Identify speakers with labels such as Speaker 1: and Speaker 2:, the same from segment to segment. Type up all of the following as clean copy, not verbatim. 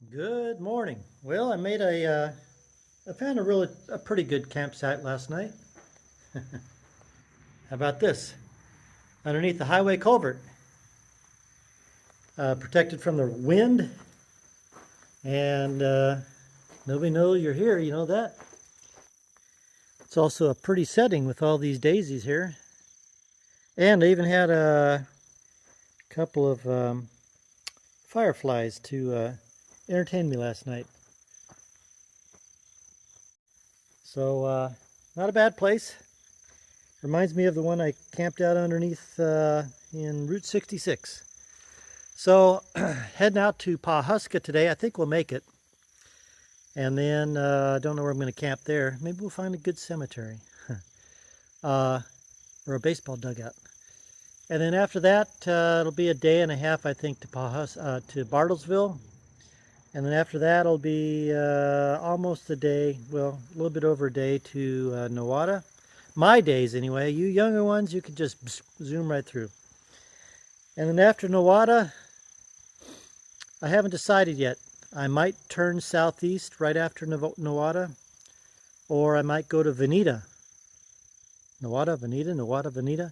Speaker 1: Good morning. Well, I found a pretty good campsite last night. How about this? Underneath the highway culvert, protected from the wind, and nobody knows you're here. You know that. It's also a pretty setting with all these daisies here, and I even had a couple of fireflies to entertain me last night. So, not a bad place. Reminds me of the one I camped out underneath in Route 66. So, heading out to Pawhuska today. I think we'll make it. And then, I don't know where I'm going to camp there. Maybe we'll find a good cemetery. Or a baseball dugout. And then after that, it'll be a day and a half, I think, to to Bartlesville. And then after that, it'll be almost a day, well, a little bit over a day to Nowata. My days, anyway. You younger ones, you can just zoom right through. And then after Nowata, I haven't decided yet. I might turn southeast right after Nowata, or I might go to Veneta. Nowata, Veneta.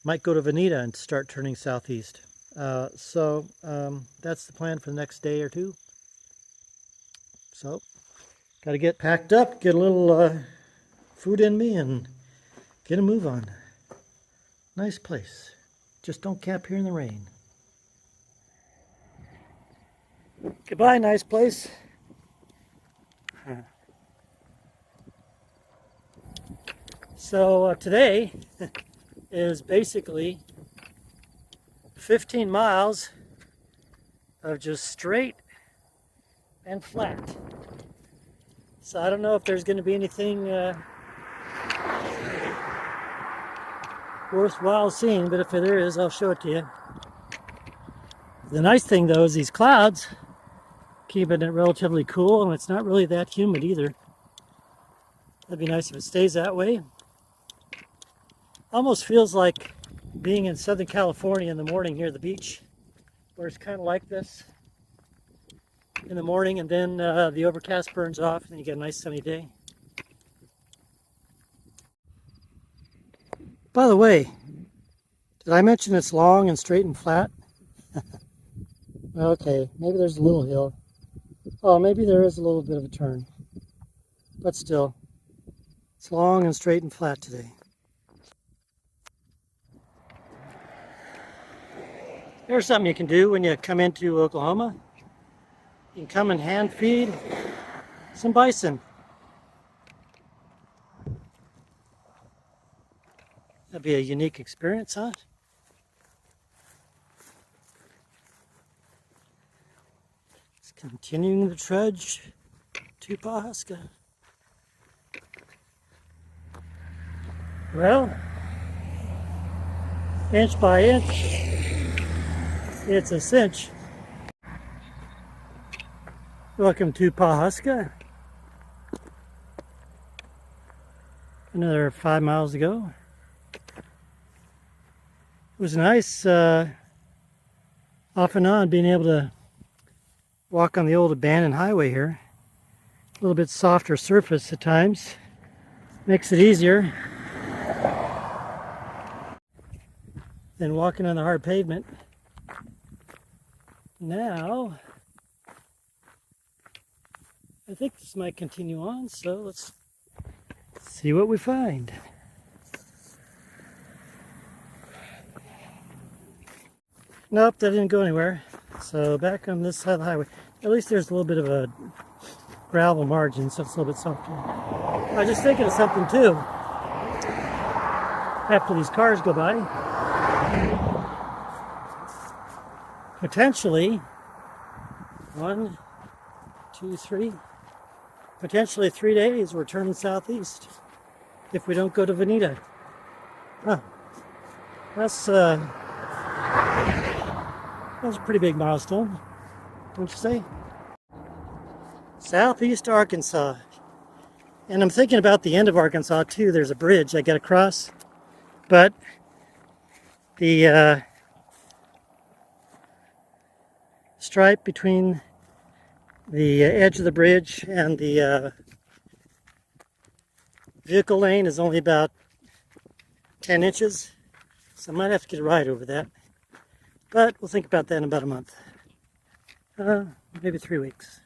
Speaker 1: Might go to Veneta and start turning southeast. So that's the plan for the next day or two. So, got to get packed up, get a little food in me, and get a move on. Nice place. Just don't camp here in the rain. Goodbye, nice place. So today is basically 15 miles of just straight and flat. So I don't know if there's going to be anything worthwhile seeing, but if there is, I'll show it to you. The nice thing though is these clouds keeping it relatively cool, and it's not really that humid either. That'd be nice if it stays that way. Almost feels like being in Southern California in the morning near the beach, where it's kind of like this in the morning, and then the overcast burns off, and then you get a nice sunny day. By the way, did I mention it's long and straight and flat? Okay, maybe there's a little hill. Oh, maybe there is a little bit of a turn. But still, it's long and straight and flat today. There's something you can do when you come into Oklahoma. You can come and hand feed some bison. That'd be a unique experience, huh? It's continuing the trudge to Pawhuska. Well, inch by inch, it's a cinch. Welcome to Pawhuska. Another 5 miles to go. It was nice off and on being able to walk on the old abandoned highway here. A little bit softer surface at times. Makes it easier than walking on the hard pavement. Now, I think this might continue on, so let's see what we find. Nope, that didn't go anywhere. So back on this side of the highway, at least there's a little bit of a gravel margin, so it's a little bit softer. I was just thinking of something too. After these cars go by, potentially 1, 2, 3, potentially 3 days we're turning southeast if we don't go to Veneta. Huh. That's a pretty big milestone, don't you say? Southeast Arkansas. And I'm thinking about the end of Arkansas too. There's a bridge I gotta cross. But the stripe between The edge of the bridge and the vehicle lane is only about 10 inches, so I might have to get a ride over that. But we'll think about that in about a month. Maybe 3 weeks.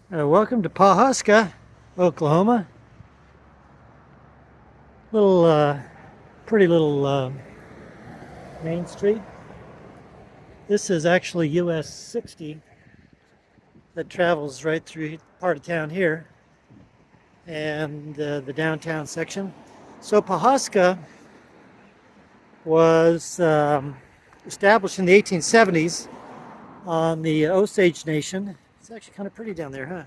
Speaker 1: Welcome to Pawhuska, Oklahoma. Pretty little main street. This is actually US 60 that travels right through part of town here and the downtown section. So Pawhuska was established in the 1870s on the Osage Nation. It's actually kind of pretty down there, huh?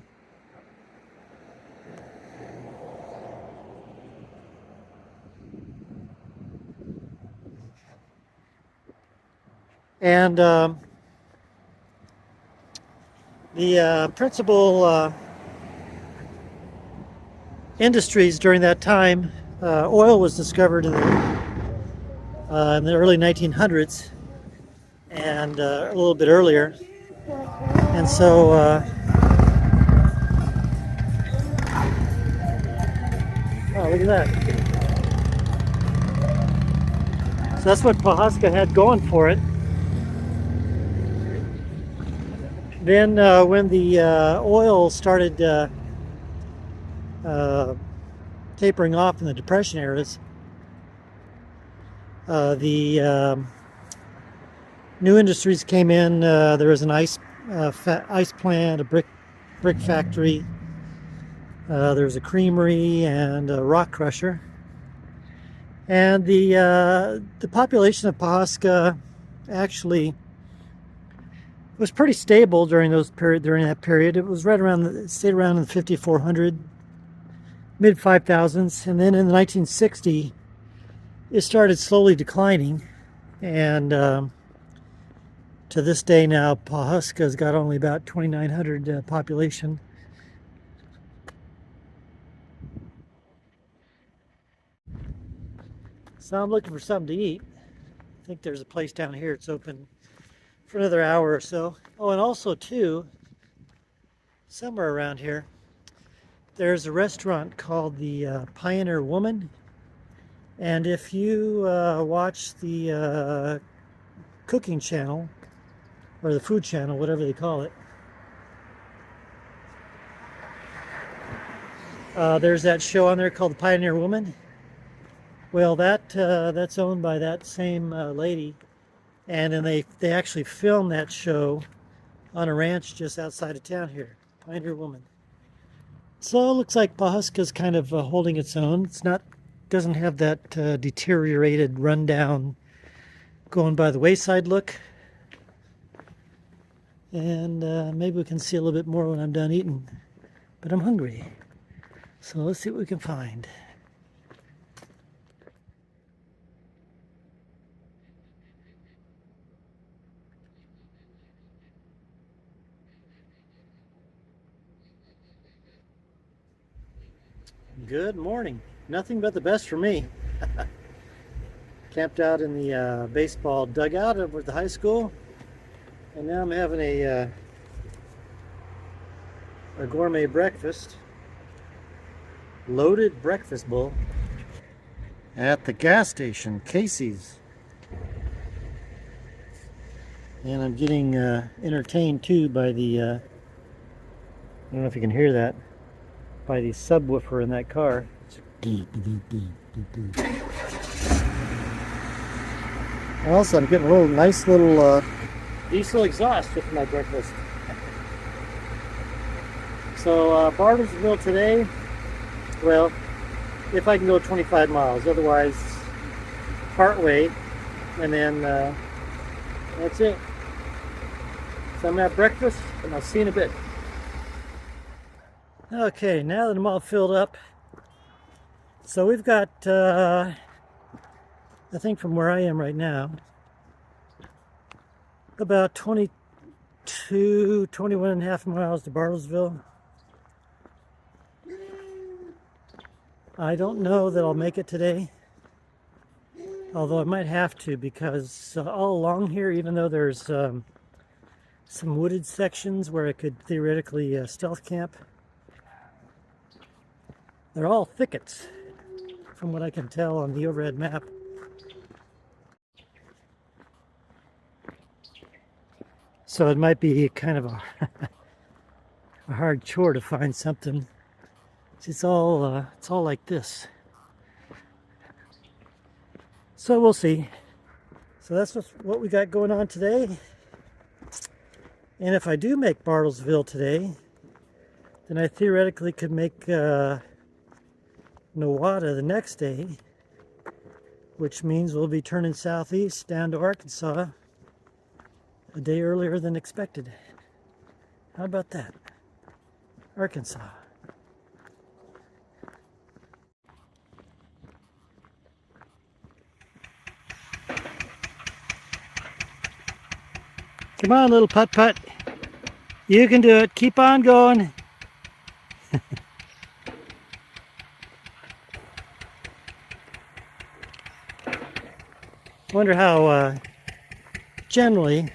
Speaker 1: And the principal industries during that time, oil was discovered in the early 1900s and a little bit earlier. And so oh, look at that. So that's what Pawhuska had going for it. Then when the oil started tapering off in the Depression eras, the new industries came in. There was an ice plant, a brick factory. There was a creamery and a rock crusher. And the population of Pawhuska actually was pretty stable during that period. It was right around, it stayed around in the 5,400, mid 5,000s, and then in the 1960, it started slowly declining, and to this day now, Pawhuska's got only about 2,900 population. So I'm looking for something to eat. I think there's a place down here. It's open for another hour or so. Oh, and also too, somewhere around here, there's a restaurant called the Pioneer Woman. And if you watch the cooking channel, or the food channel, whatever they call it, there's that show on there called the Pioneer Woman. Well, that's owned by that same lady. And then they actually filmed that show on a ranch just outside of town here, Pioneer Woman. So it looks like Pawhuska's kind of holding its own. Doesn't have that deteriorated, rundown, going by the wayside look. And maybe we can see a little bit more when I'm done eating. But I'm hungry. So let's see what we can find. Good morning. Nothing but the best for me. Camped out in the baseball dugout over at the high school, and now I'm having a gourmet breakfast, loaded breakfast bowl at the gas station, Casey's. And I'm getting entertained too by the, I don't know if you can hear that, by the subwoofer in that car. Also, I'm getting a nice little diesel exhaust with my breakfast. So Bartlesville today, well, if I can go 25 miles, otherwise part way, and then that's it. So I'm gonna have breakfast, and I'll see you in a bit. Okay, now that I'm all filled up, so we've got, I think from where I am right now, about 21 and a half miles to Bartlesville. I don't know that I'll make it today, although I might have to, because all along here, even though there's some wooded sections where I could theoretically stealth camp. They're all thickets, from what I can tell on the overhead map. So it might be kind of a, a hard chore to find something. It's all like this. So we'll see. So that's what we got going on today. And if I do make Bartlesville today, then I theoretically could make Nowata the next day, which means we'll be turning southeast down to Arkansas a day earlier than expected. How about that? Arkansas. Come on, little putt-putt. You can do it. Keep on going. Wonder how, generally,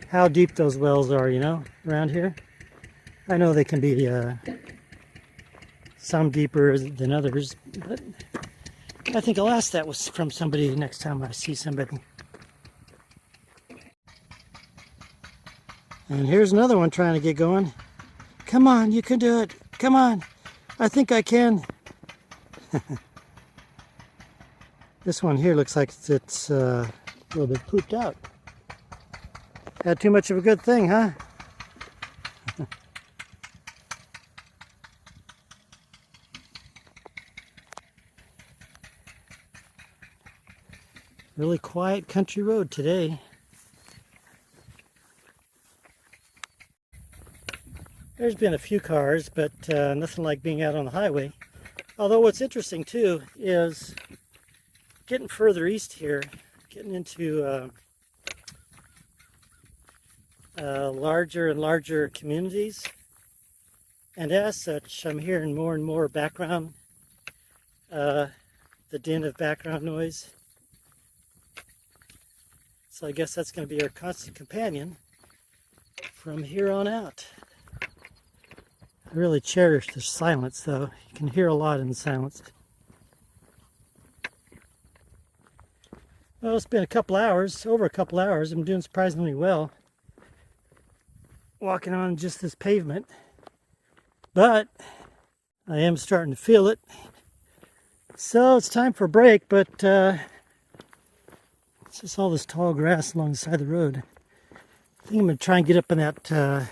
Speaker 1: how deep those wells are, you know, around here. I know they can be some deeper than others, but I think I'll ask that was from somebody next time I see somebody. And here's another one trying to get going. Come on, you can do it. Come on. I think I can. This one here looks like it's a little bit pooped out. Had too much of a good thing, huh? Really quiet country road today. There's been a few cars, but nothing like being out on the highway. Although what's interesting too is getting further east here, getting into larger and larger communities. And as such, I'm hearing more and more background, the din of background noise. So I guess that's going to be our constant companion from here on out. I really cherish the silence, though. You can hear a lot in the silence. Well, it's been a couple hours, over a couple hours. I'm doing surprisingly well walking on just this pavement. But I am starting to feel it. So it's time for a break, but it's just all this tall grass along the side of the road. I think I'm going to try and get up in that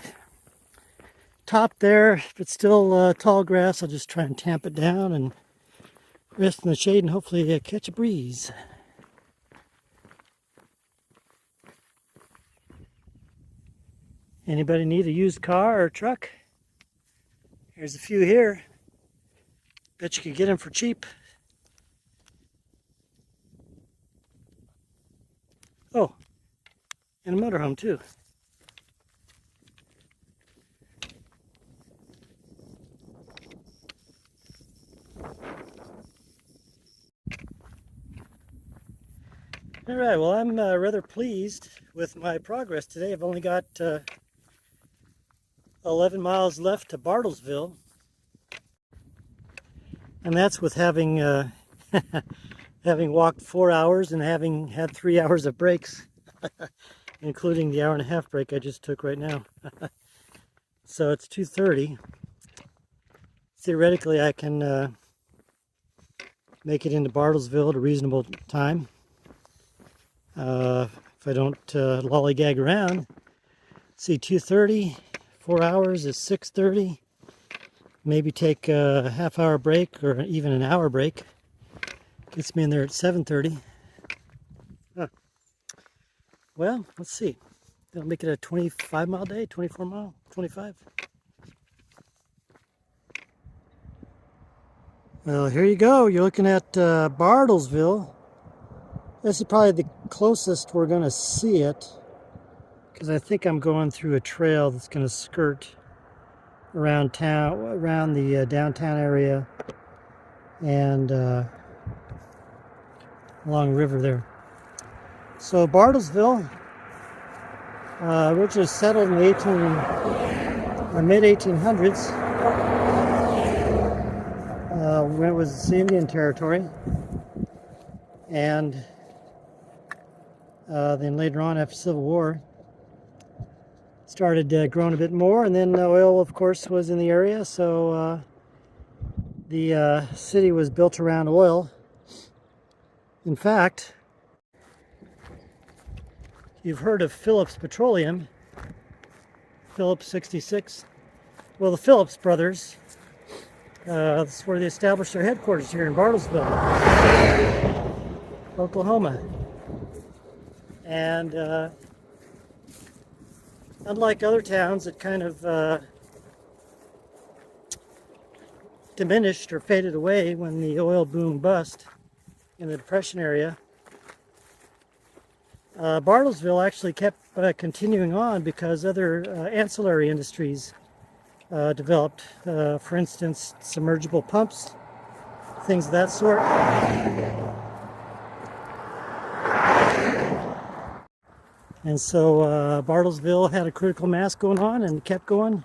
Speaker 1: top there. If it's still tall grass, I'll just try and tamp it down and rest in the shade and hopefully catch a breeze. Anybody need a used car or truck? There's a few here. Bet you could get them for cheap. Oh, and a motorhome too. All right, well, I'm rather pleased with my progress today. I've only got 11 miles left to Bartlesville. And that's with having having walked 4 hours and having had 3 hours of breaks, including the hour-and-a-half break I just took right now. So it's 2:30. Theoretically, I can make it into Bartlesville at a reasonable time. If I don't lollygag around. Let's see, 2:30, 4 hours is 6:30. Maybe take a half-hour break or even an hour break. Gets me in there at 7:30. Huh. Well, let's see. That'll make it a 25-mile day, 24-mile, 25. Well, here you go. You're looking at Bartlesville. This is probably the closest we're going to see it, because I think I'm going through a trail that's going to skirt around town, around the downtown area, and along the river there. So Bartlesville, Originally settled in the mid 1800s when it was Indian territory, and then later on after the Civil War started growing a bit more, and then oil of course was in the area, so the city was built around oil. In fact, you've heard of Phillips Petroleum, Phillips 66. Well, the Phillips brothers, that's where they established their headquarters here in Bartlesville, Oklahoma. And unlike other towns that kind of diminished or faded away when the oil boom bust in the Depression area, Bartlesville actually kept continuing on because other ancillary industries developed. For instance, submergible pumps, things of that sort. And so Bartlesville had a critical mass going on and kept going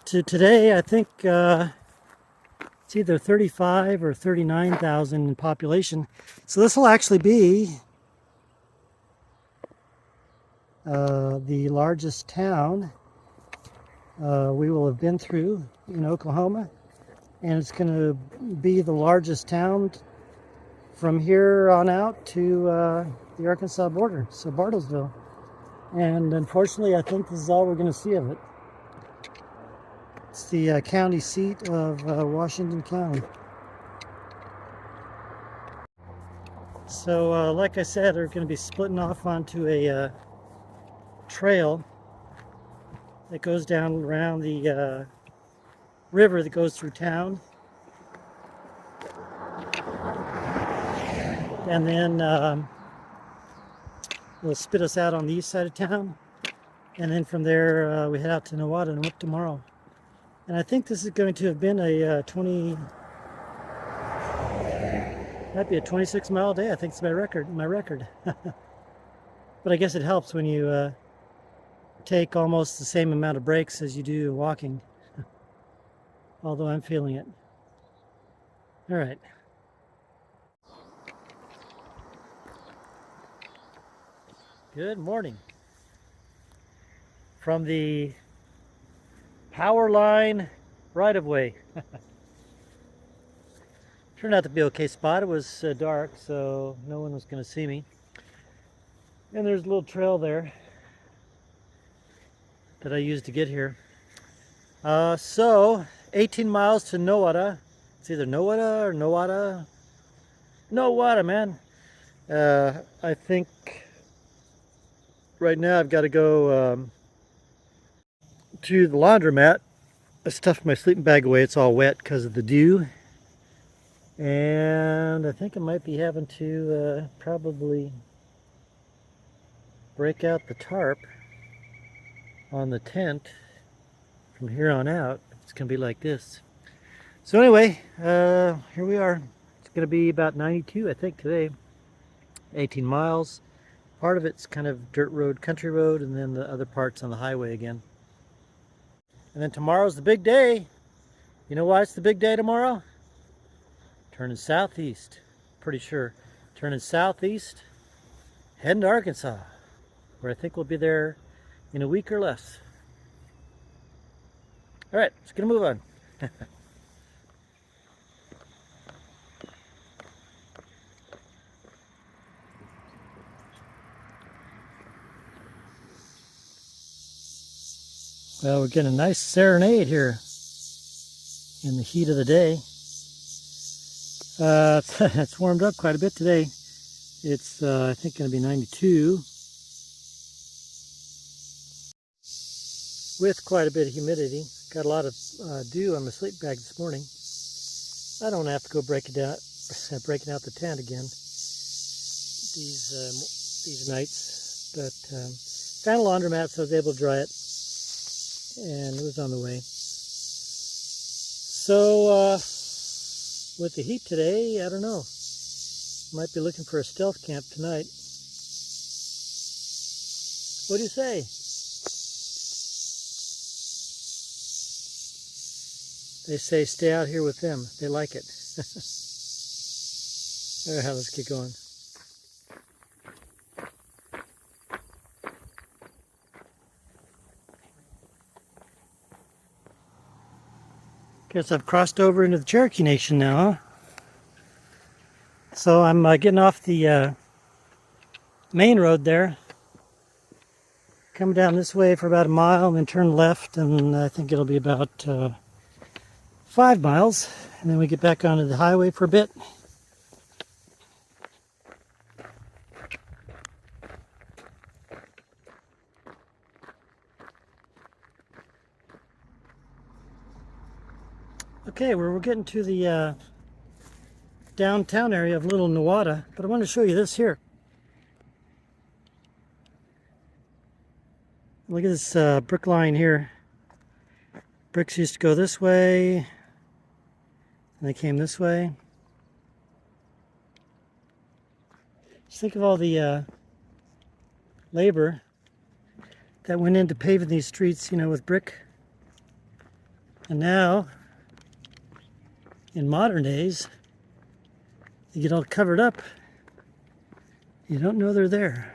Speaker 1: to today. I think it's either 35 or 39,000 in population. So this will actually be the largest town we will have been through in Oklahoma, and it's going to be the largest town from here on out to the Arkansas border, so Bartlesville. And unfortunately, I think this is all we're going to see of it. It's the county seat of Washington County. So like I said, they're going to be splitting off onto a trail that goes down around the river that goes through town, and then will spit us out on the east side of town, and then from there we head out to Nowata and Nook tomorrow. And I think this is going to have been a might be a 26-mile day. I think it's my record. But I guess it helps when you take almost the same amount of breaks as you do walking. Although I'm feeling it. All right. Good morning. From the power line right-of-way. Turned out to be an okay spot. It was dark, so no one was going to see me. And there's a little trail there that I used to get here. So 18 miles to Nowata. It's either Nowata or Nowata. Nowata, man. I think right now I've got to go to the laundromat. I stuffed my sleeping bag away. It's all wet because of the dew. And I think I might be having to probably break out the tarp on the tent from here on out. It's going to be like this. So anyway, here we are. It's going to be about 92, I think, today. 18 miles. Part of it's kind of dirt road, country road, and then the other part's on the highway again. And then tomorrow's the big day. You know why it's the big day tomorrow? Turning southeast, pretty sure. Turning southeast, heading to Arkansas, where I think we'll be there in a week or less. All right, let's get a move on. Well, we're getting a nice serenade here in the heat of the day. It's warmed up quite a bit today. It's, I think, going to be 92 with quite a bit of humidity. Got a lot of dew on my sleep bag this morning. I don't have to go breaking out the tent again these nights, but found a laundromat, so I was able to dry it, and it was on the way. So with the heat today, I don't know. Might be looking for a stealth camp tonight. What do you say? They say stay out here with them. They like it. All right, let's keep going. Guess I've crossed over into the Cherokee Nation now, huh? So I'm getting off the main road there. Come down this way for about a mile and then turn left, and I think it'll be about 5 miles. And then we get back onto the highway for a bit. Okay, we're getting to the downtown area of Little Newada, but I want to show you this here. Look at this brick line here. Bricks used to go this way, and they came this way. Just think of all the labor that went into paving these streets, you know, with brick. And now, in modern days, they get all covered up. You don't know they're there.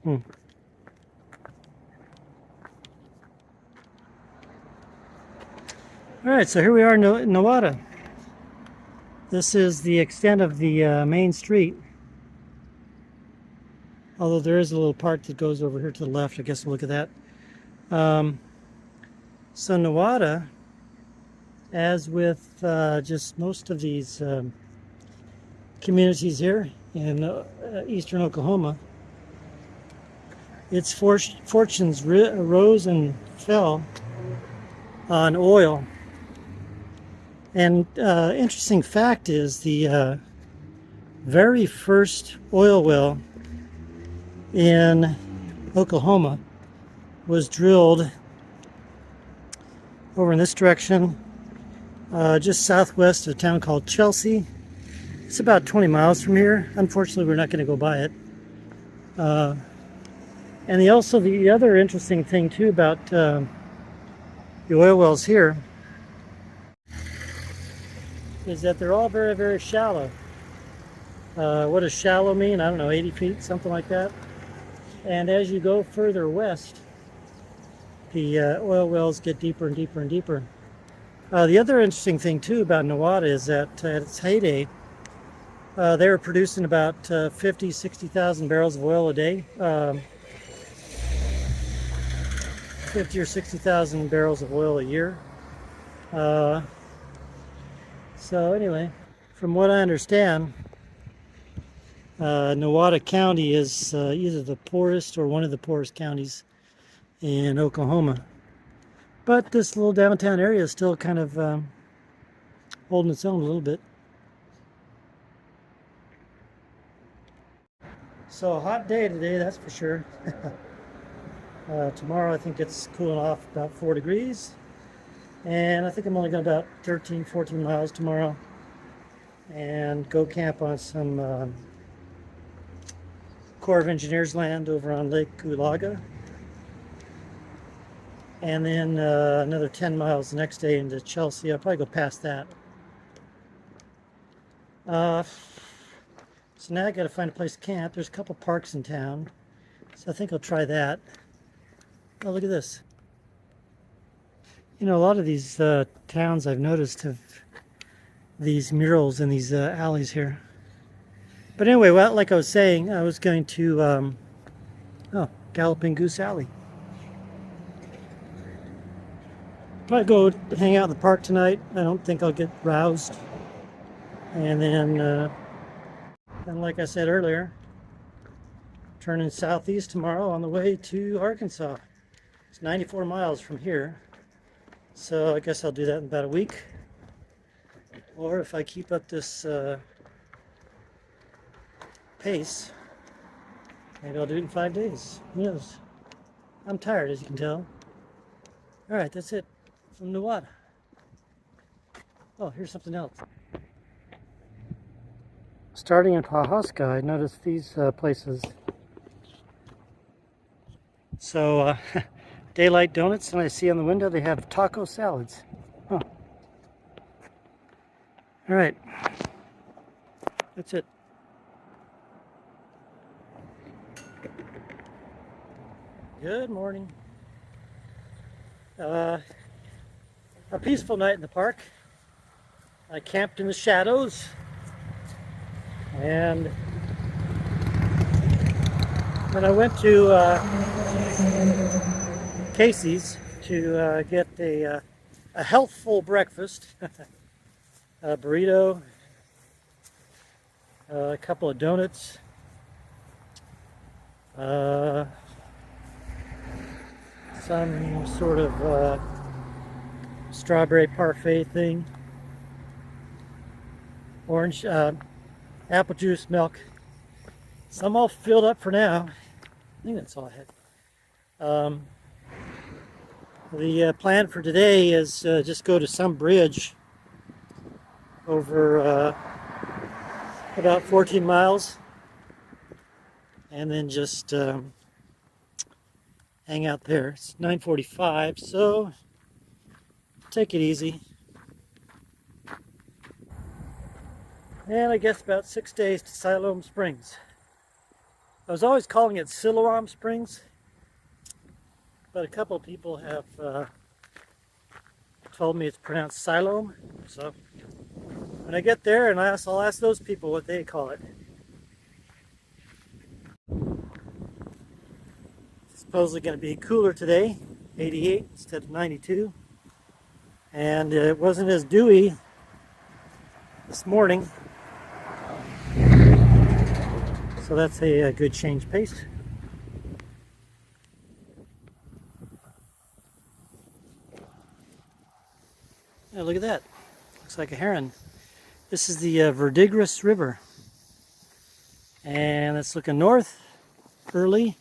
Speaker 1: All right, so here we are in Newada. This is the extent of the main street. Although there is a little part that goes over here to the left. I guess we'll look at that. So Newada, as with just most of these communities here in eastern Oklahoma, its fortunes rose and fell on oil. And interesting fact is the very first oil well in Oklahoma was drilled over in this direction, just southwest of a town called Chelsea. It's about 20 miles from here. Unfortunately, we're not going to go by it. And the other interesting thing too about the oil wells here is that they're all very, very shallow. What does shallow mean? I don't know, 80 feet, something like that. And as you go further west, the oil wells get deeper and deeper and deeper. The other interesting thing too about Newada is that at its heyday, they were producing about 50, 60,000 barrels of oil a day. 50 or 60,000 barrels of oil a year. So anyway, from what I understand, Newada County is either the poorest or one of the poorest counties in Oklahoma. But this little downtown area is still kind of holding its own a little bit. So a hot day today, that's for sure. Tomorrow I think it's cooling off about 4 degrees. And I think I'm only going about 13, 14 miles tomorrow. And go camp on some Corps of Engineers land over on Lake Ulaga. And then another 10 miles the next day into Chelsea. I'll probably go past that. So now I got to find a place to camp. There's a couple parks in town. So I think I'll try that. Oh, look at this. You know, a lot of these towns I've noticed have these murals in these alleys here. But anyway, well, like I was saying, I was going to, Galloping Goose Alley. Might go hang out in the park tonight. I don't think I'll get roused. And then like I said earlier, turning southeast tomorrow on the way to Arkansas. It's 94 miles from here. So I guess I'll do that in about a week. Or if I keep up this pace, maybe I'll do it in 5 days. Who knows? I'm tired, as you can tell. All right, that's it from Newada. Oh, here's something else. Starting in Pawhuska, I noticed these places. So Daylight Donuts, and I see on the window they have taco salads. Huh. All right, that's it. Good morning. A peaceful night in the park. I camped in the shadows, and then I went to Casey's to get a healthful breakfast, a burrito, a couple of donuts, some sort of strawberry parfait thing, orange, apple juice, milk. So I'm all filled up for now. I think that's all I had. The plan for today is just go to some bridge over about 14 miles and then just hang out there. It's 9:45, so take it easy. And I guess about 6 days to Siloam Springs. I was always calling it Siloam Springs, but a couple of people have told me it's pronounced Siloam. So when I get there, and I'll ask those people what they call it. It's supposedly going to be cooler today, 88 instead of 92. And it wasn't as dewy this morning. So that's a good change pace. Yeah, look at that. Looks like a heron. This is the Verdigris River. And it's looking north, early.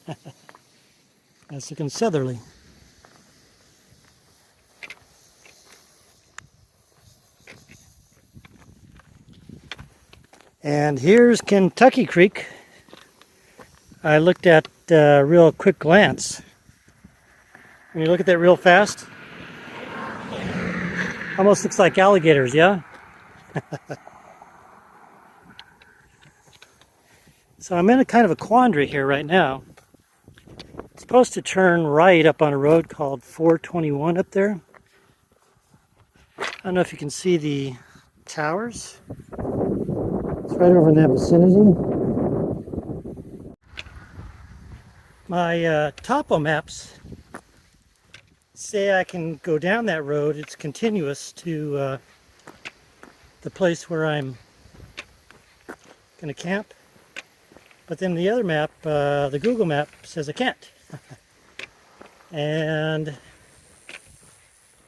Speaker 1: It's looking southerly. And here's Kentucky Creek. I looked at a real quick glance. When you look at that real fast, almost looks like alligators, yeah? So I'm in a kind of a quandary here right now. It's supposed to turn right up on a road called 421 up there. I don't know if you can see the towers. It's right over in that vicinity. My topo maps say I can go down that road. It's continuous to the place where I'm going to camp. But then the other map, the Google map, says I can't. And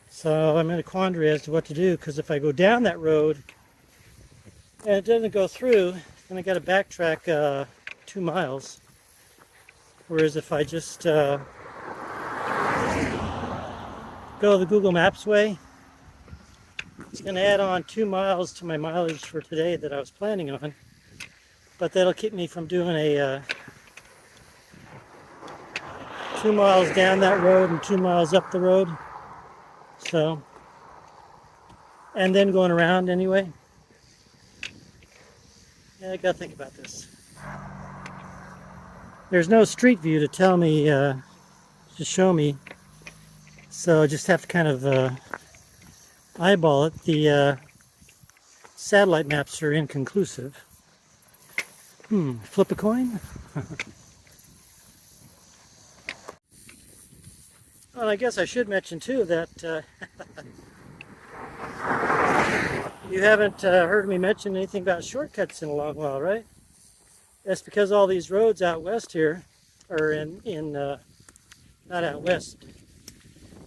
Speaker 1: so I'm in a quandary as to what to do, because if I go down that road and it doesn't go through, then I got to backtrack 2 miles. Whereas if I just go the Google Maps way, it's going to add on 2 miles to my mileage for today that I was planning on. But that'll keep me from doing a 2 miles down that road and 2 miles up the road. So, and then going around anyway. Yeah, I gotta think about this. There's no street view to tell me, to show me. So I just have to kind of eyeball it. The satellite maps are inconclusive. Flip a coin? Well, I guess I should mention too that you haven't heard me mention anything about shortcuts in a long while, right? That's because all these roads out west here, or not out west,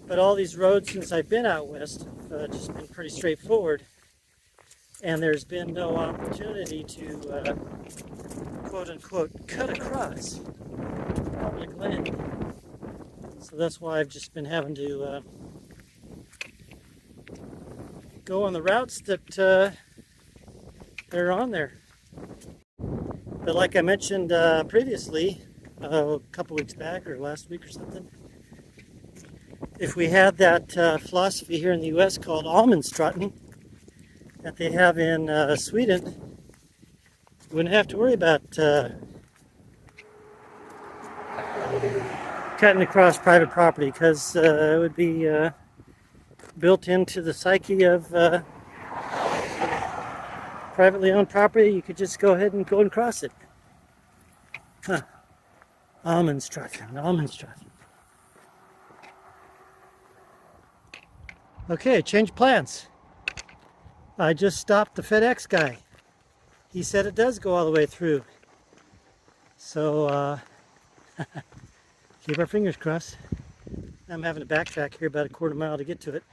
Speaker 1: but all these roads since I've been out west have just been pretty straightforward. And there's been no opportunity to, quote unquote, cut across public land. So that's why I've just been having to go on the routes that are on there. But like I mentioned previously, a couple weeks back or last week or something, if we had that philosophy here in the U.S. called almond strutting that they have in Sweden, we wouldn't have to worry about cutting across private property, because it would be built into the psyche of privately owned property. You could just go ahead and go and cross it. Huh. Almond strutting, almond strutting. Okay, change plans. I just stopped the FedEx guy. He said it does go all the way through. So keep our fingers crossed. I'm having to backtrack here about a quarter mile to get to it.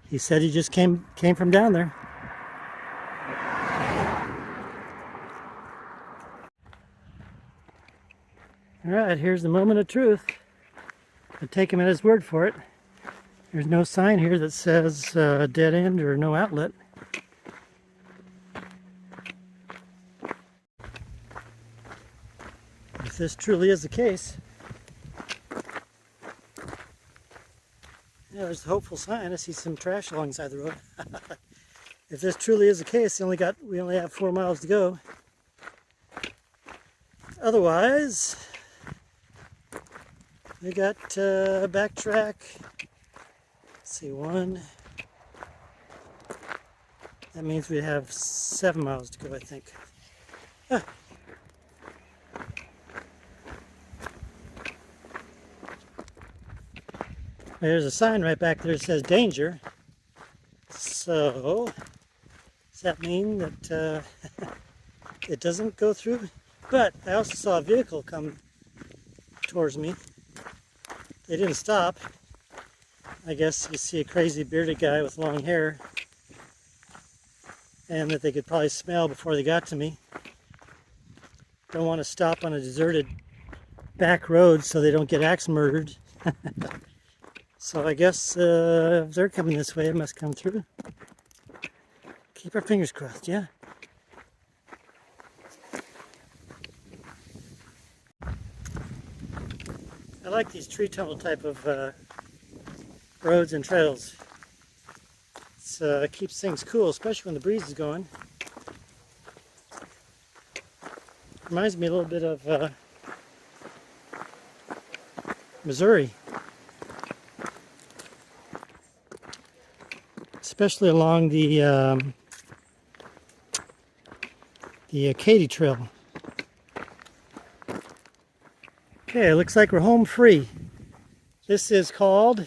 Speaker 1: He said he just came from down there. All right, here's the moment of truth. I take him at his word for it. There's no sign here that says dead end or no outlet. If this truly is the case, yeah, there's a hopeful sign. I see some trash alongside the road. If this truly is the case, we only have 4 miles to go. Otherwise, we got backtrack. Let's see, 1. That means we have 7 miles to go, I think. Ah. There's a sign right back there that says danger. So, does that mean that it doesn't go through? But I also saw a vehicle come towards me. They didn't stop. I guess you see a crazy bearded guy with long hair, and that they could probably smell before they got to me. Don't want to stop on a deserted back road so they don't get axe murdered. So I guess if they're coming this way, it must come through. Keep our fingers crossed, yeah? I like these tree tunnel type of roads and trails. It keeps things cool, especially when the breeze is going. Reminds me a little bit of Missouri. Especially along the Katy Trail. Okay, it looks like we're home free. This is called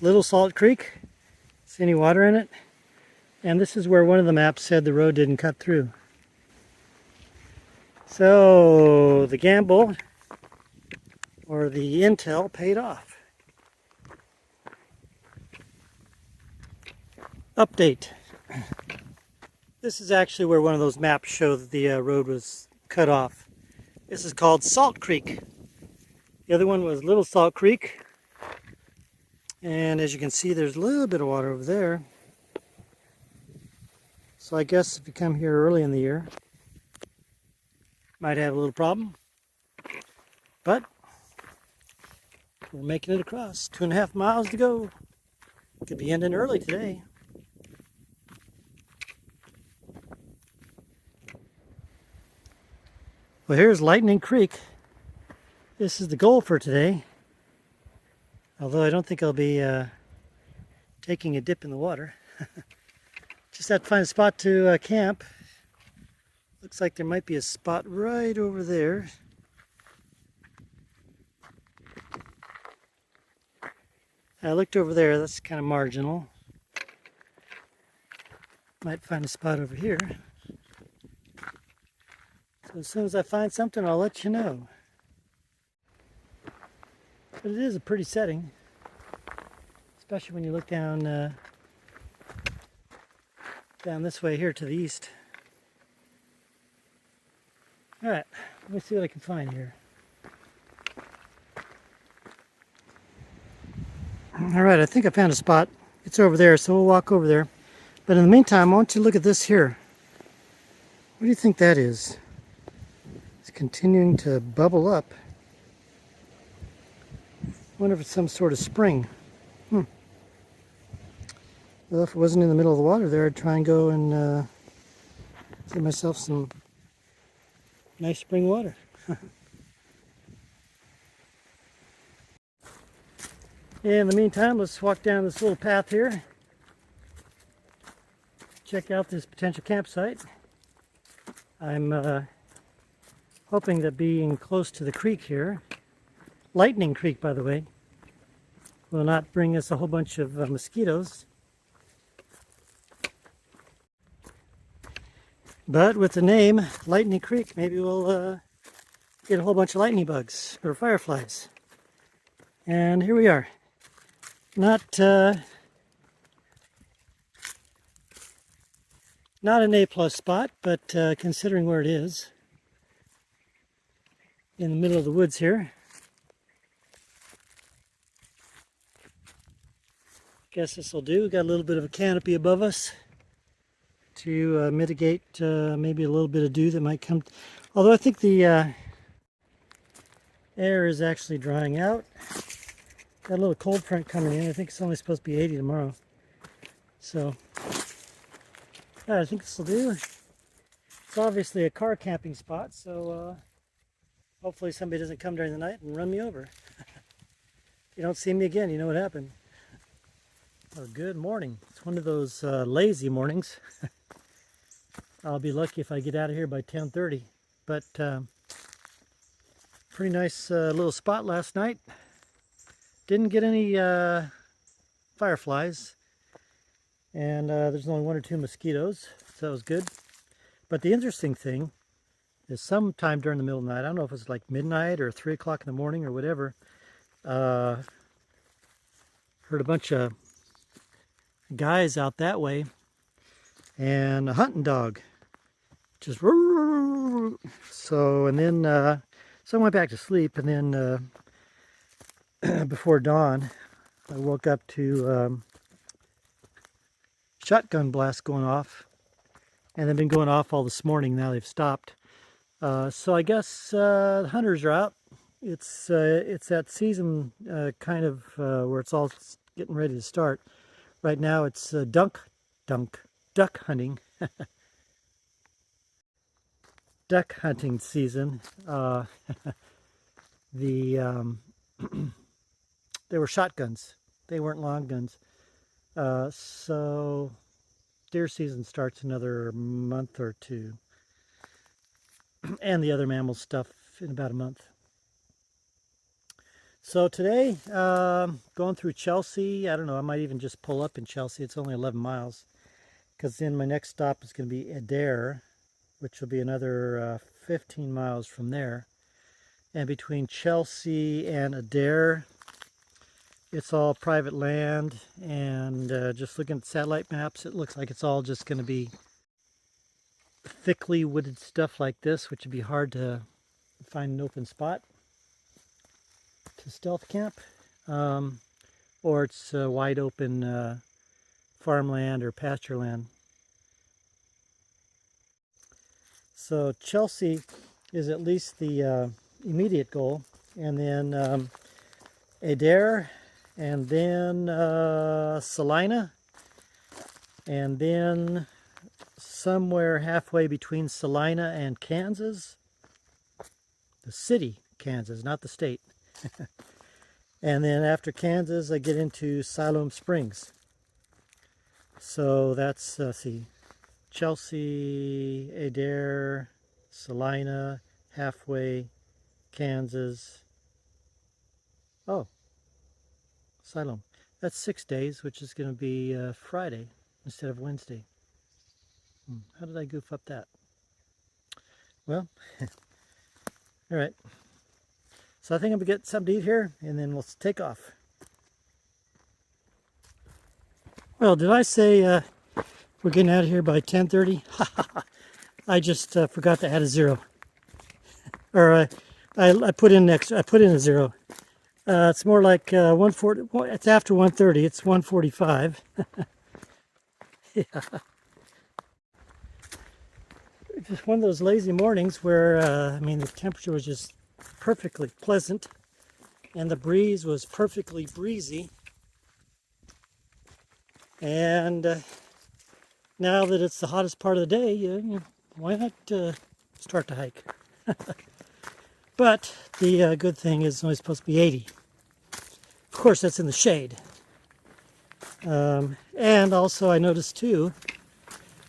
Speaker 1: Little Salt Creek. See any water in it? And this is where one of the maps said the road didn't cut through. So the gamble or the intel paid off. Update. This is actually where one of those maps show that the road was cut off. This is called Salt Creek. The other one was Little Salt Creek. And as you can see, there's a little bit of water over there. So I guess if you come here early in the year, might have a little problem. But we're making it across. 2.5 miles to go. Could be ending early today. Well, here's Lightning Creek. This is the goal for today. Although I don't think I'll be taking a dip in the water. Just have to find a spot to camp. Looks like there might be a spot right over there. I looked over there, that's kind of marginal. Might find a spot over here. So as soon as I find something, I'll let you know. But it is a pretty setting, especially when you look down this way here to the east. All right, let me see what I can find here. All right, I think I found a spot. It's over there, so we'll walk over there. But in the meantime, I want you to look at this here. What do you think that is? It's continuing to bubble up. Wonder if it's some sort of spring. Well, if it wasn't in the middle of the water there, I'd try and go and get myself some nice spring water. In the meantime, let's walk down this little path here. Check out this potential campsite. I'm hoping that being close to the creek here, Lightning Creek by the way, will not bring us a whole bunch of mosquitoes. But with the name Lightning Creek, maybe we'll get a whole bunch of lightning bugs or fireflies. And here we are. Not an A+ spot, but considering where it is, in the middle of the woods here. Guess this will do. We've got a little bit of a canopy above us to mitigate maybe a little bit of dew that might come. Although I think the air is actually drying out. Got a little cold front coming in. I think it's only supposed to be 80 tomorrow. So, yeah, I think this will do. It's obviously a car camping spot, so hopefully somebody doesn't come during the night and run me over. If you don't see me again, you know what happened. Oh, good morning. It's one of those lazy mornings. I'll be lucky if I get out of here by 10:30. But pretty nice little spot last night. Didn't get any fireflies, and there's only 1 or 2 mosquitoes, so that was good. But the interesting thing is sometime during the middle of the night, I don't know if it's like midnight or 3 o'clock in the morning or whatever, heard a bunch of guys out that way and a hunting dog just so, and then so I went back to sleep, and then before dawn I woke up to shotgun blasts going off, and they've been going off all this morning. Now they've stopped, so I guess the hunters are out. It's that season kind of where it's all getting ready to start. Right now it's duck hunting. Duck hunting season. They were shotguns. They weren't long guns. So deer season starts another month or 2. And the other mammal stuff in about a month. So today, going through Chelsea. I don't know, I might even just pull up in Chelsea. It's only 11 miles. Because then my next stop is going to be Adair, which will be another 15 miles from there. And between Chelsea and Adair, it's all private land. And just looking at satellite maps, it looks like it's all just going to be thickly wooded stuff like this, which would be hard to find an open spot to stealth camp. Or it's wide open farmland or pasture land. So Chelsea is at least the immediate goal, and then Adair, and then Salina, and then somewhere halfway between Salina and Kansas, the city Kansas, not the state. And then after Kansas I get into Siloam Springs. So that's see, Chelsea, Adair, Salina, halfway, Kansas. Oh, Siloam. That's 6 days, which is going to be Friday instead of Wednesday. How did I goof up that? Well, all right. So I think I'm going to get something to eat here, and then we'll take off. Well, did I say we're getting out of here by 10:30? I just forgot to add a 0. Or I put in I put in a 0. It's more like 1:40. It's after 1:30. It's 1:45. Yeah. Just one of those lazy mornings where I mean, the temperature was just perfectly pleasant. and the breeze was perfectly breezy. And now that it's the hottest part of the day, why not start to hike? But the good thing is it's only supposed to be 80. Of course, that's in the shade. And also I noticed too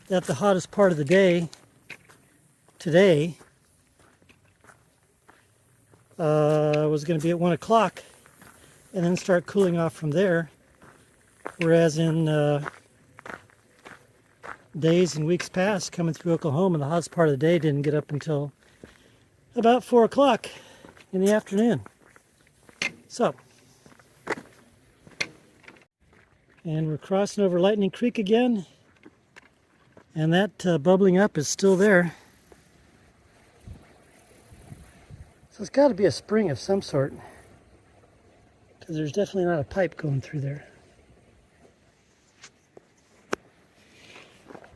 Speaker 1: that the hottest part of the day today was going to be at 1 o'clock and then start cooling off from there. Whereas in days and weeks past coming through Oklahoma, the hottest part of the day didn't get up until about 4 o'clock in the afternoon. So, and we're crossing over Lightning Creek again, and that bubbling up is still there. So it's got to be a spring of some sort, because there's definitely not a pipe going through there.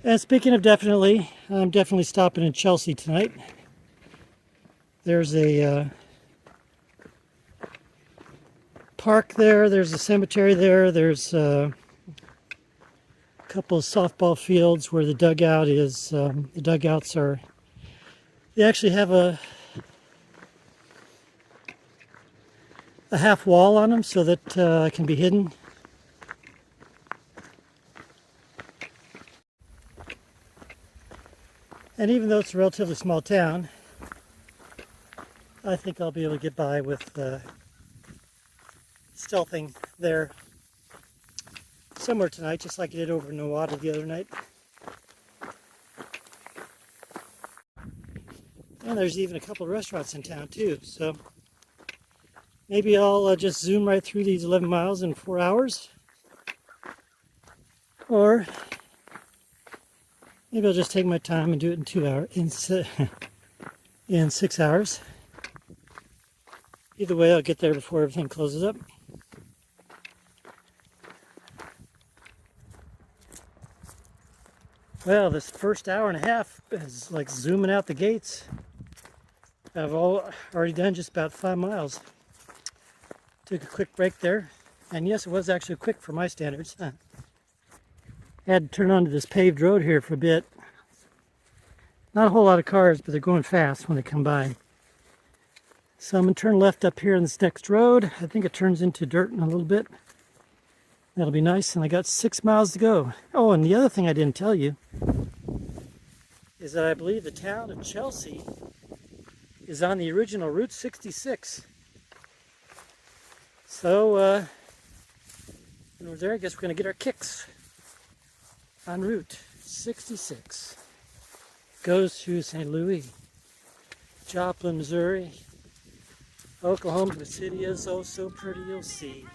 Speaker 1: And speaking of definitely, I'm definitely stopping in Chelsea tonight. There's a park there, there's a cemetery there, there's a couple of softball fields where the dugout is. The dugouts are, they actually have a half wall on them so that it can be hidden. And even though it's a relatively small town, I think I'll be able to get by with stealthing there somewhere tonight, just like I did over in Nowata the other night. And there's even a couple of restaurants in town too, so maybe I'll just zoom right through these 11 miles in 4 hours. Or maybe I'll just take my time and do it in 2 hours, in 6 hours. Either way, I'll get there before everything closes up. Well, this first hour and a half is like zooming out the gates. I've already done just about 5 miles. Took a quick break there. And yes, it was actually quick for my standards. Had to turn onto this paved road here for a bit. Not a whole lot of cars, but they're going fast when they come by. So I'm going to turn left up here in this next road. I think it turns into dirt in a little bit. That'll be nice, and I got 6 miles to go. Oh, and the other thing I didn't tell you is that I believe the town of Chelsea is on the original Route 66. So, when we're there, I guess we're going to get our kicks on Route 66. Goes through St. Louis, Joplin, Missouri, Oklahoma. The city is oh so pretty, you'll see.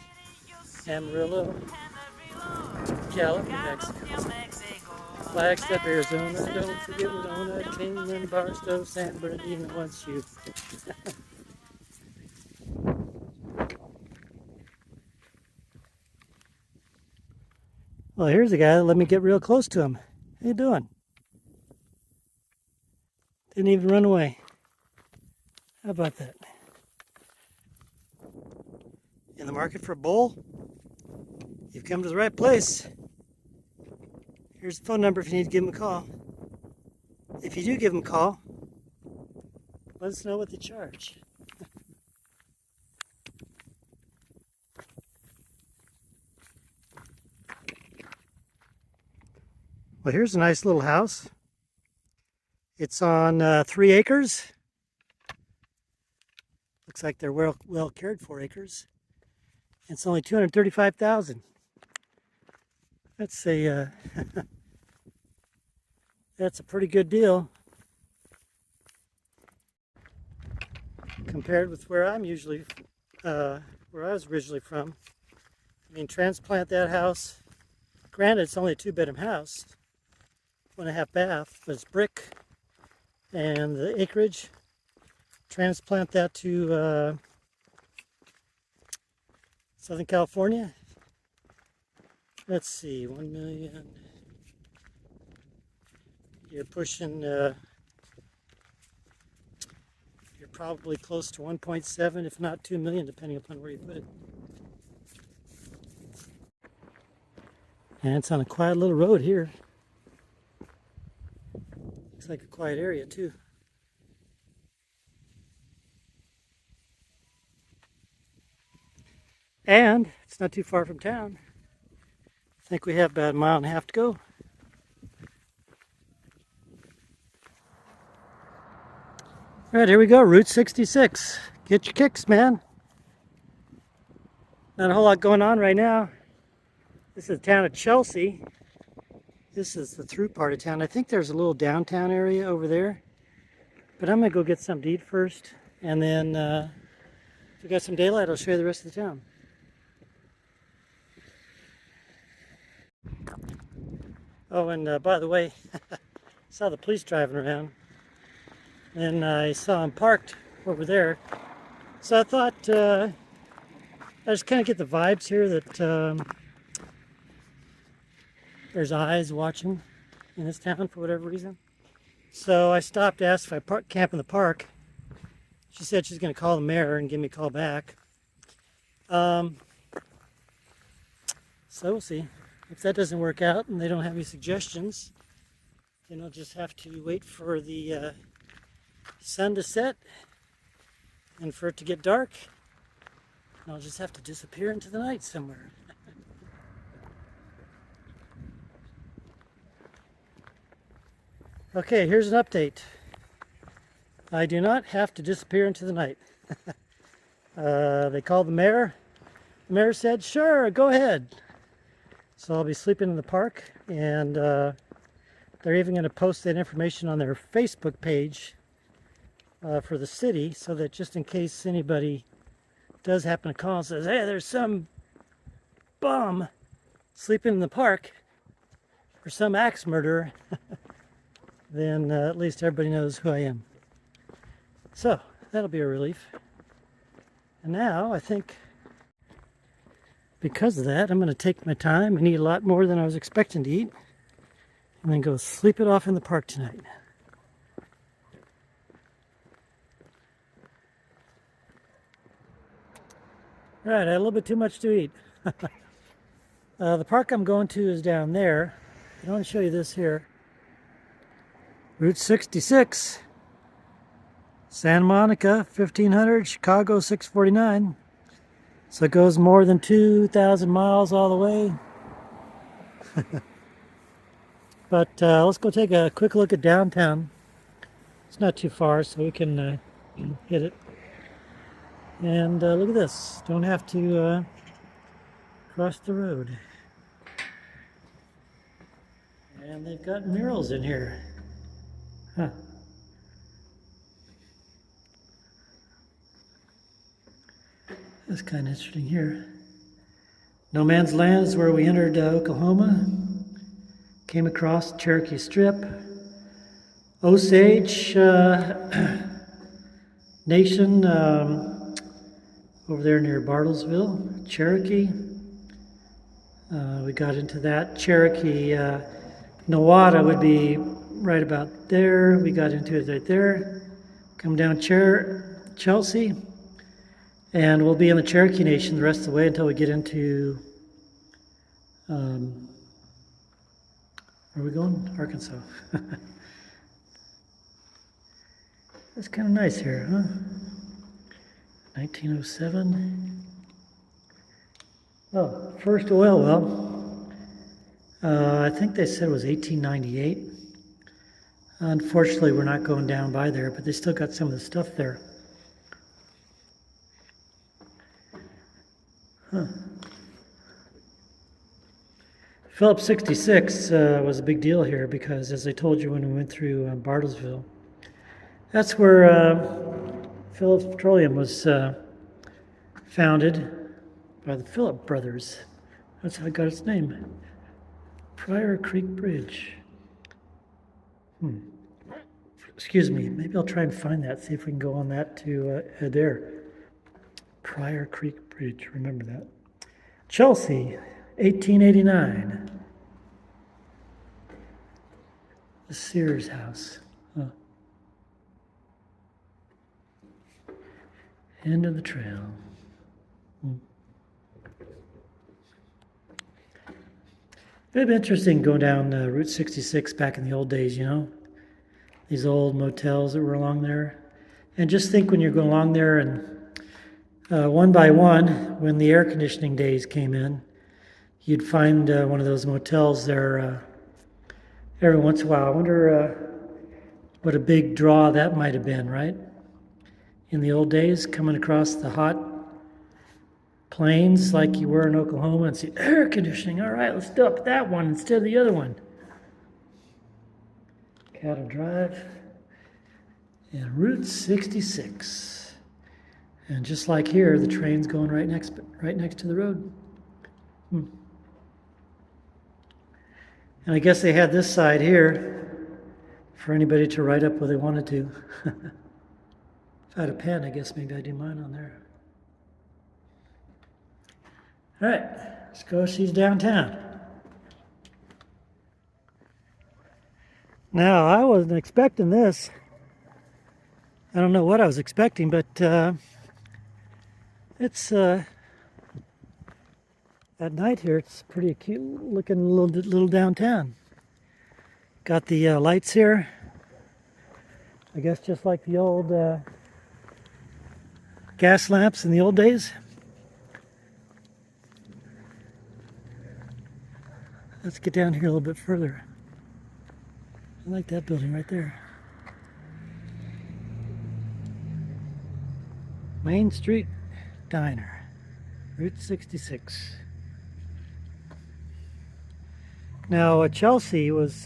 Speaker 1: Amarillo, Gallup, New Mexico, Flagstaff, Arizona. Don't forget Winona, Kingman, Barstow, San Bernardino, once you. Well, here's a guy that let me get real close to him. How you doing? Didn't even run away. How about that? In the market for a bowl? You've come to the right place. Here's the phone number if you need to give him a call. If you do give him a call, let us know what they charge. Well, here's a nice little house. It's on 3 acres. Looks like they're well cared for acres. It's only $235,000. That's a that's a pretty good deal compared with where I'm usually where I was originally from. I mean, transplant that house. Granted, it's only a 2-bedroom house, 1.5 bath, but it's brick, and the acreage. Transplant that to Southern California. Let's see, 1 million. You're pushing you're probably close to 1.7, if not 2 million, depending upon where you put it. And it's on a quiet little road here. Looks like a quiet area too. And it's not too far from town. I think we have about a mile and a half to go. All right, here we go, Route 66. Get your kicks, man. Not a whole lot going on right now. This is the town of Chelsea. This is the through part of town. I think there's a little downtown area over there. But I'm gonna go get something to eat first. And then if we got some daylight, I'll show you the rest of the town. Oh, and by the way, I saw the police driving around. And I saw them parked over there. So I thought, I just kind of get the vibes here that there's eyes watching in this town for whatever reason. So I stopped, asked if I camp in the park. She said she's going to call the mayor and give me a call back. So we'll see. If that doesn't work out and they don't have any suggestions, then I'll just have to wait for the sun to set and for it to get dark. And I'll just have to disappear into the night somewhere. Okay, here's an update. I do not have to disappear into the night. They called the mayor. The mayor said, sure, go ahead. So I'll be sleeping in the park, and they're even going to post that information on their Facebook page for the city, so that just in case anybody does happen to call and says, hey, there's some bum sleeping in the park, or some axe murderer, then at least everybody knows who I am. So that'll be a relief. And now I think because of that, I'm going to take my time and eat a lot more than I was expecting to eat, and then go sleep it off in the park tonight. All right, I had a little bit too much to eat. The park I'm going to is down there. I want to show you this here. Route 66, Santa Monica, 1500, Chicago, 649. So it goes more than 2,000 miles all the way. But let's go take a quick look at downtown. It's not too far, so we can hit it. And look at this. Don't have to cross the road. And they've got murals in here. Huh. That's kind of interesting here. No Man's Land is where we entered Oklahoma. Came across Cherokee Strip. Osage Nation over there near Bartlesville. Cherokee. We got into that. Cherokee Nowata would be right about there. We got into it right there. Come down Chelsea. And we'll be in the Cherokee Nation the rest of the way until we get into, where are we going? Arkansas. That's kind of nice here, huh? 1907. Oh, first oil well. I think they said it was 1898. Unfortunately, we're not going down by there, but they still got some of the stuff there. Huh. Phillips 66 was a big deal here because, as I told you when we went through Bartlesville, that's where Phillips Petroleum was founded by the Phillip brothers. That's how it got its name. Pryor Creek Bridge. Excuse me, maybe I'll try and find that, see if we can go on that to there. Pryor Creek Bridge, remember that. Chelsea, 1889. The Sears house. Huh. End of the trail. It'd be interesting going down Route 66 back in the old days, you know? These old motels that were along there. And just think when you're going along there and one by one, when the air conditioning days came in, you'd find one of those motels there every once in a while. I wonder what a big draw that might have been, right? In the old days, coming across the hot plains like you were in Oklahoma and see air conditioning. All right, let's do up that one instead of the other one. Cattle Drive and Route 66. And just like here, the train's going right next to the road. And I guess they had this side here for anybody to write up what they wanted to. If I had a pen, I guess maybe I'd do mine on there. All right, let's go see downtown. Now, I wasn't expecting this. I don't know what I was expecting, but it's at night here. It's pretty cute looking little downtown. Got the lights here. I guess just like the old gas lamps in the old days. Let's get down here a little bit further. I like that building right there. Main Street Diner, Route 66. Now, Chelsea was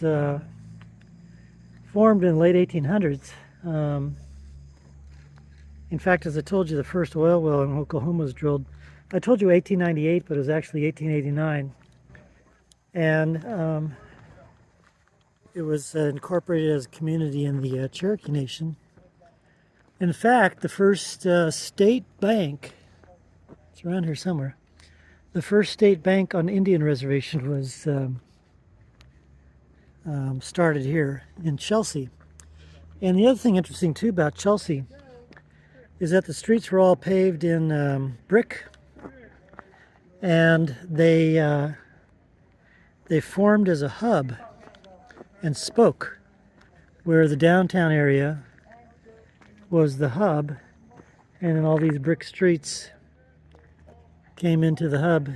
Speaker 1: formed in the late 1800s. In fact, as I told you, the first oil well in Oklahoma was drilled. I told you 1898, but it was actually 1889. And it was incorporated as a community in the Cherokee Nation. In fact, the first state bank, it's around here somewhere, the first state bank on Indian Reservation was started here in Chelsea. And the other thing interesting too about Chelsea is that the streets were all paved in brick, and they formed as a hub and spoke, where the downtown area was the hub, and then all these brick streets came into the hub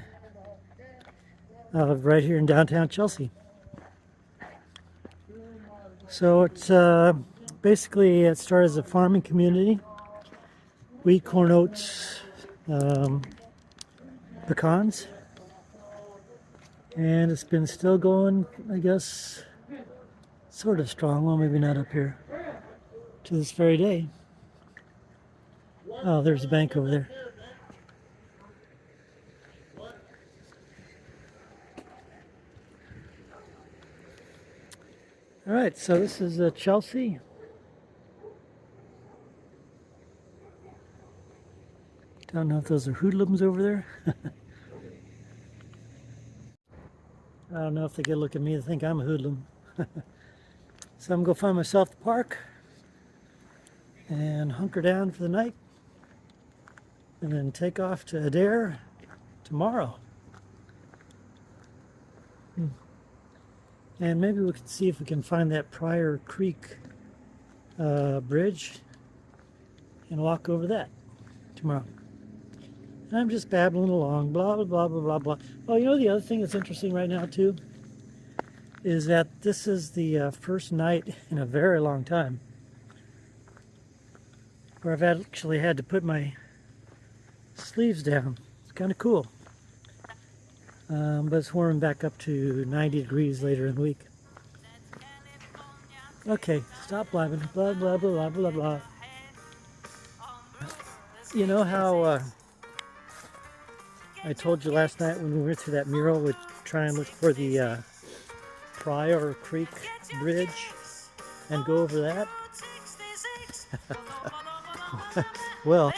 Speaker 1: right here in downtown Chelsea. So it's basically, it started as a farming community. Wheat, corn, oats, pecans. And it's been still going, I guess, sort of strong. Well, maybe not up here. To this very day. Oh, there's a bank over there. All right, so this is Chelsea. Don't know if those are hoodlums over there. I don't know if they get a look at me and think I'm a hoodlum. So I'm going to find myself the park and hunker down for the night and then take off to Adair tomorrow. And maybe we can see if we can find that Pryor Creek bridge and walk over that tomorrow. And I'm just babbling along, blah, blah, blah, blah, blah, blah. Oh, you know the other thing that's interesting right now, too, is that this is the first night in a very long time where I've actually had to put my sleeves down. It's kind of cool. But it's warming back up to 90 degrees later in the week. Okay, stop blabbing. Blah, blah, blah, blah, blah, blah. You know how I told you last night when we went through that mural, we'd try and look for the Pryor Creek Bridge and go over that? Well,